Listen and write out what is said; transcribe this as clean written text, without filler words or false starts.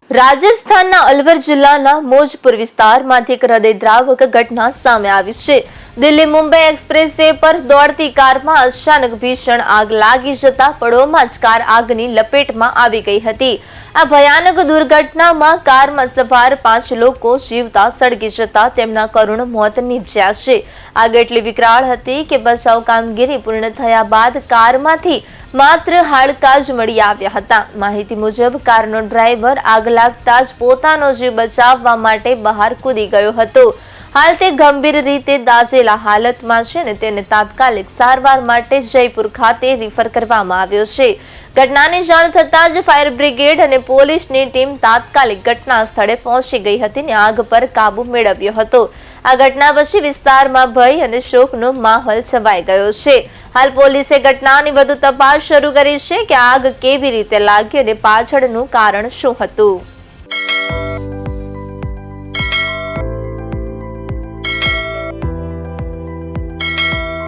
રાજસ્થાનના અલવર જિલ્લાના મોજપુર વિસ્તારમાંથી એક હૃદયદ્રાવક ઘટના સામે આવી છે। દિલ્હી મુંબઈ એક્સપ્રેસ વે પર દોડતી કારમાં અચાનક ભીષણ આગ લાગી જતા પળોમાં જ કાર આગની લપેટમાં આવી ગઈ હતી। આ ભયાનક દુર્ઘટનામાં કારમાં સવાર 5 લોકો જીવતા સળગી જતા તેમના કરુણ મોત નીપજ્યા છે। આગ એટલી વિકરાળ હતી કે બચાવ કામગીરી પૂર્ણ થયા બાદ કારમાંથી માત્ર હાડકા જ મળી આવ્યા હતા। માહિતી મુજબ કારનો ડ્રાઈવર આગ લાગતા જ પોતાનો જીવ બચાવવા માટે બહાર કૂદી ગયો હતો। હાલ તે ગંભીર રીતે દાઝેલા હાલતમાં છે અને તેને તાત્કાલિક સારવાર માટે જયપુર ખાતે રિફર કરવામાં આવ્યો છે। ઘટનાની જાણ થતાં જ ફાયર બ્રિગેડ અને પોલીસની ટીમ તાત્કાલિક ઘટના સ્થળે પહોંચી ગઈ હતી અને આગ પર કાબુ મેળવ્યો હતો। આ ઘટના પછી વિસ્તારમાં ભય અને શોકનો માહોલ છવાઈ ગયો છે। હાલ પોલીસે ઘટનાની વધુ તપાસ શરૂ કરી છે કે આગ કેવી રીતે લાગી અને પાછળનું કારણ શું હતું।